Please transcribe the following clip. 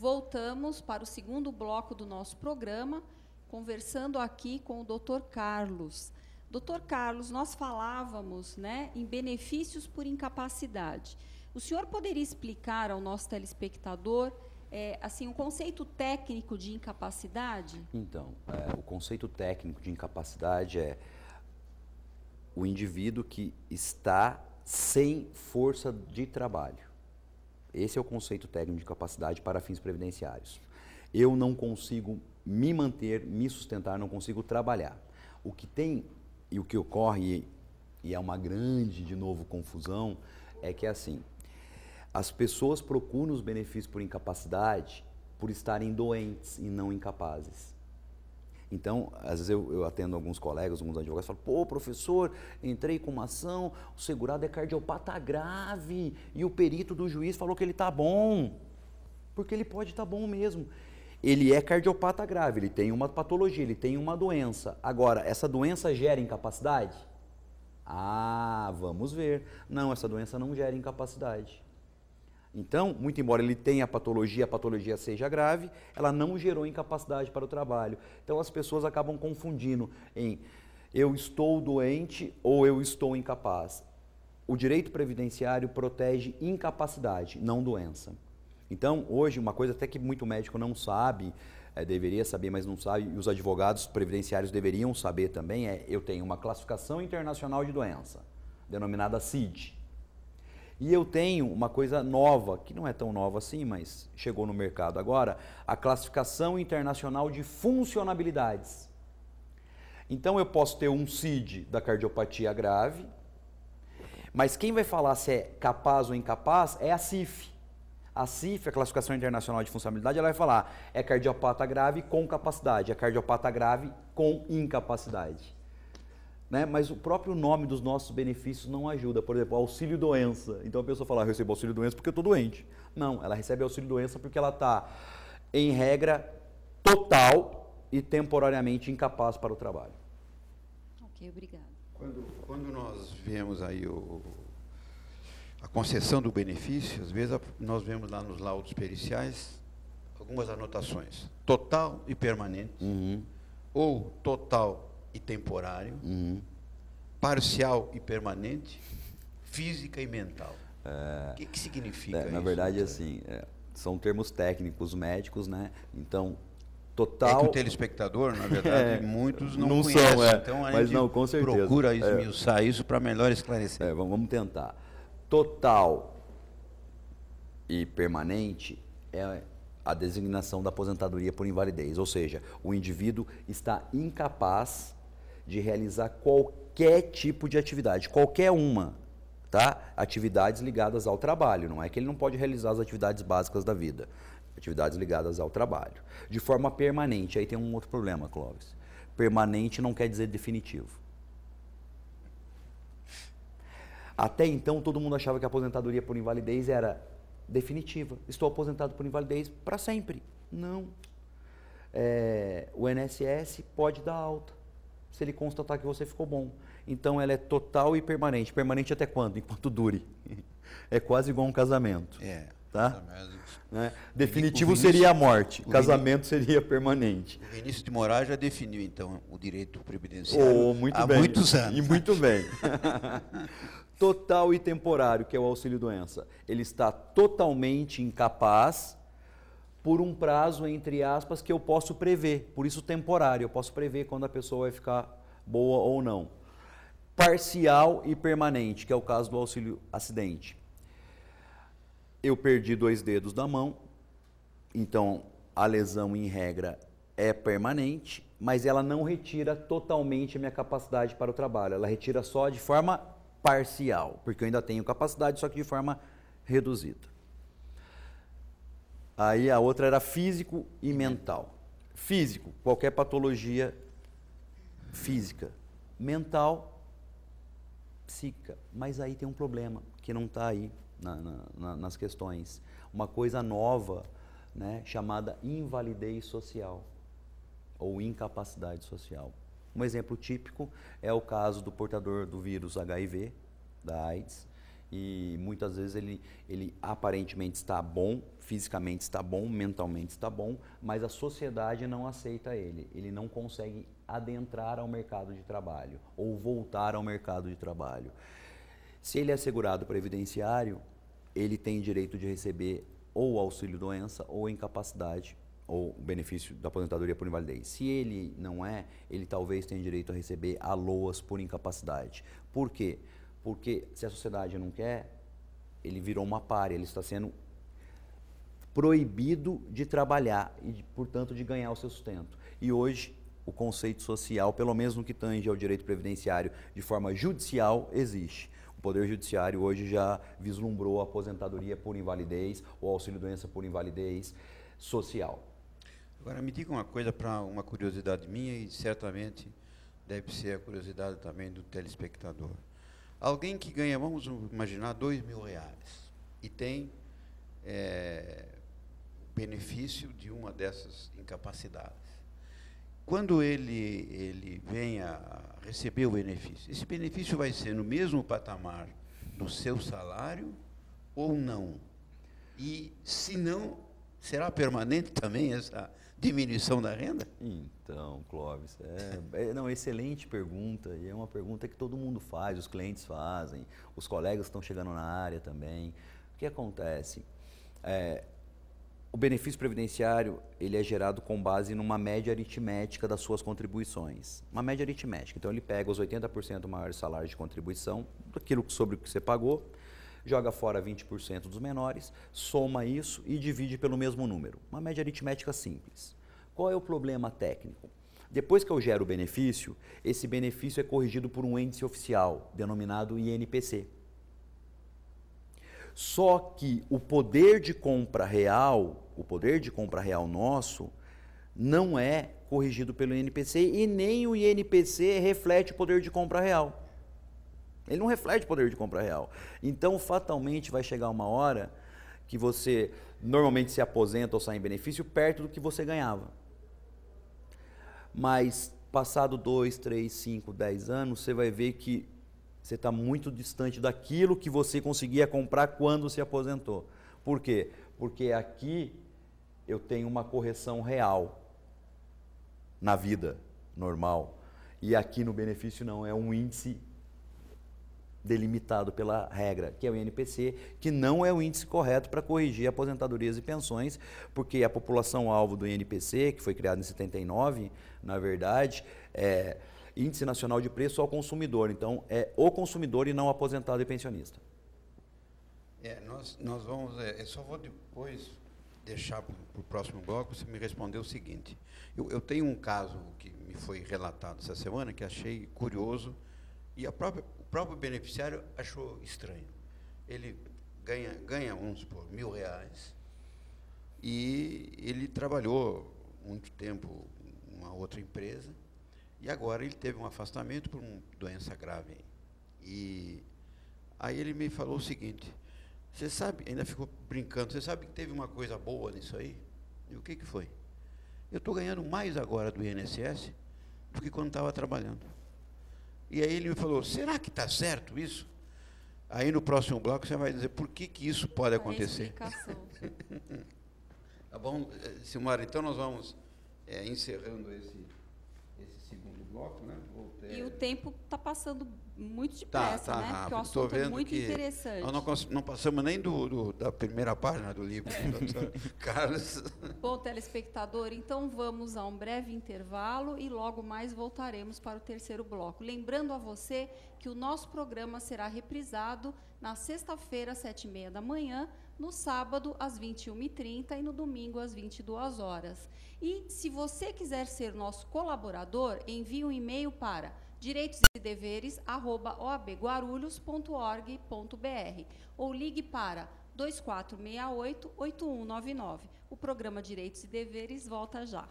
voltamos para o segundo bloco do nosso programa, conversando aqui com o Dr. Carlos. Dr. Carlos, nós falávamos, né, em benefícios por incapacidade. O senhor poderia explicar ao nosso telespectador assim, o conceito técnico de incapacidade? Então, o conceito técnico de incapacidade é o indivíduo que está sem força de trabalho. Esse é o conceito técnico de incapacidade para fins previdenciários. Eu não consigo me manter, me sustentar, não consigo trabalhar. O que tem e o que ocorre, e é uma grande, de novo, confusão, é que é assim, as pessoas procuram os benefícios por incapacidade por estarem doentes e não incapazes. Então, às vezes eu atendo alguns colegas, alguns advogados, falo, pô, professor, entrei com uma ação, o segurado é cardiopata grave e o perito do juiz falou que ele está bom, porque ele pode estar bom mesmo. Ele é cardiopata grave, ele tem uma patologia, ele tem uma doença. Agora, essa doença gera incapacidade? Ah, vamos ver. Não, essa doença não gera incapacidade. Então, muito embora ele tenha a patologia seja grave, ela não gerou incapacidade para o trabalho. Então, as pessoas acabam confundindo em eu estou doente ou eu estou incapaz. O direito previdenciário protege incapacidade, não doença. Então, hoje, uma coisa até que muito médico não sabe, deveria saber, mas não sabe, e os advogados previdenciários deveriam saber também, eu tenho uma classificação internacional de doença, denominada CID. E eu tenho uma coisa nova, que não é tão nova assim, mas chegou no mercado agora, a classificação internacional de funcionabilidades. Então eu posso ter um CID da cardiopatia grave, mas quem vai falar se é capaz ou incapaz é a CIF. A CIF, a Classificação Internacional de Funcionabilidade, ela vai falar é cardiopata grave com capacidade, é cardiopata grave com incapacidade. Né? Mas o próprio nome dos nossos benefícios não ajuda. Por exemplo, auxílio-doença. Então a pessoa fala, eu recebo auxílio-doença porque eu estou doente. Não, ela recebe auxílio-doença porque ela está, em regra, total e temporariamente incapaz para o trabalho. Ok, obrigada. Quando nós vemos aí a concessão do benefício, às vezes nós vemos lá nos laudos periciais algumas anotações. Total e permanente, ou total e temporário, parcial e permanente, física e mental. O que significa isso? Na verdade, assim, são termos técnicos médicos, né? Então, total... É que o telespectador, na verdade, muitos não conhecem. São, então, a mas gente não, com certeza. Procura esmiuçar isso para melhor esclarecer. Vamos tentar. Total e permanente é a designação da aposentadoria por invalidez, ou seja, o indivíduo está incapaz de realizar qualquer tipo de atividade, qualquer uma, tá? Atividades ligadas ao trabalho, não é que ele não pode realizar as atividades básicas da vida, atividades ligadas ao trabalho. De forma permanente, aí tem um outro problema, Clóvis. Permanente não quer dizer definitivo. Até então, todo mundo achava que a aposentadoria por invalidez era definitiva. Estou aposentado por invalidez para sempre. Não. O INSS pode dar alta se ele constatar que você ficou bom. Então, ela é total e permanente. Permanente até quando? Enquanto dure. É quase igual um casamento. Tá? Né? Definitivo seria a morte. Casamento seria permanente. O Vinícius de Moraes já definiu, então, o direito previdenciário há muitos anos. E muito bem. Total e temporário, que é o auxílio-doença. Ele está totalmente incapaz por um prazo, entre aspas, que eu posso prever. Por isso, temporário. Eu posso prever quando a pessoa vai ficar boa ou não. Parcial e permanente, que é o caso do auxílio-acidente. Eu perdi 2 dedos da mão, então a lesão, em regra, é permanente, mas ela não retira totalmente a minha capacidade para o trabalho. Ela retira só de forma parcial, porque eu ainda tenho capacidade, só que de forma reduzida. Aí a outra era físico e mental. Físico, qualquer patologia física. Mental, psíquica. Mas aí tem um problema que não está aí nas questões. Uma coisa nova, né, chamada invalidez social ou incapacidade social. Um exemplo típico é o caso do portador do vírus HIV, da AIDS, e muitas vezes ele aparentemente está bom, fisicamente está bom, mentalmente está bom, mas a sociedade não aceita ele. Ele não consegue adentrar ao mercado de trabalho ou voltar ao mercado de trabalho. Se ele é segurado previdenciário, ele tem direito de receber ou auxílio-doença ou incapacidade, ou benefício da aposentadoria por invalidez. Se ele não é, ele talvez tenha direito a receber a LOAS por incapacidade. Por quê? Porque se a sociedade não quer, ele virou uma pária, ele está sendo proibido de trabalhar e, portanto, de ganhar o seu sustento. E hoje, o conceito social, pelo menos no que tange ao direito previdenciário, de forma judicial, existe. O Poder Judiciário hoje já vislumbrou a aposentadoria por invalidez ou auxílio-doença por invalidez social. Agora, me diga uma coisa, para uma curiosidade minha e certamente deve ser a curiosidade também do telespectador. Alguém que ganha, vamos imaginar, R$2.000 e tem benefício de uma dessas incapacidades. Quando ele vem a receber o benefício, esse benefício vai ser no mesmo patamar do seu salário ou não? E, se não, será permanente também essa diminuição da renda? Então, Clóvis, não, excelente pergunta, e é uma pergunta que todo mundo faz, os clientes fazem, os colegas estão chegando na área também. O que acontece? O benefício previdenciário, ele é gerado com base numa média aritmética das suas contribuições. Uma média aritmética. Então, ele pega os 80% maiores salários de contribuição, daquilo sobre o que você pagou, joga fora 20% dos menores, soma isso e divide pelo mesmo número. Uma média aritmética simples. Qual é o problema técnico? Depois que eu gero o benefício, esse benefício é corrigido por um índice oficial, denominado INPC. Só que o poder de compra real nosso, não é corrigido pelo INPC e nem o INPC reflete o poder de compra real. Ele não reflete o poder de compra real. Então, fatalmente, vai chegar uma hora que você normalmente se aposenta ou sai em benefício perto do que você ganhava. Mas, passado 2, 3, 5, 10 anos, você vai ver que você está muito distante daquilo que você conseguia comprar quando se aposentou. Por quê? Porque aqui eu tenho uma correção real na vida normal. E aqui no benefício não, é um índice delimitado pela regra, que é o INPC, que não é o índice correto para corrigir aposentadorias e pensões, porque a população-alvo do INPC, que foi criado em 79, na verdade, Índice Nacional de Preço ao Consumidor. Então, é o consumidor e não aposentado e pensionista. Nós vamos... só vou depois deixar para o próximo bloco você me responder o seguinte. Eu tenho um caso que me foi relatado essa semana, que achei curioso, e o próprio beneficiário achou estranho. Ele ganha vamos supor, R$1.000, e ele trabalhou muito tempo em uma outra empresa, e agora ele teve um afastamento por uma doença grave. E aí ele me falou o seguinte: você sabe, ainda ficou brincando, você sabe que teve uma coisa boa nisso aí? E o que foi? Eu estou ganhando mais agora do INSS do que quando estava trabalhando. E aí ele me falou: será que está certo isso? Aí no próximo bloco você vai dizer por que isso pode acontecer. Tá bom, Silmara, então nós vamos encerrando esse segundo bloco, né? E o tempo está passando muito depressa, né? Porque o assunto é muito interessante. Nós não passamos nem da primeira página do livro do doutor Carlos. Bom, telespectador, então vamos a um breve intervalo e logo mais voltaremos para o terceiro bloco. Lembrando a você que o nosso programa será reprisado na sexta-feira, às 7h30 da manhã, no sábado, às 21h30 e no domingo, às 22 horas. E, se você quiser ser nosso colaborador, envie um e-mail para direitosdeveres@oabguarulhos.org.br ou ligue para 2468-8199. O programa Direitos e Deveres volta já.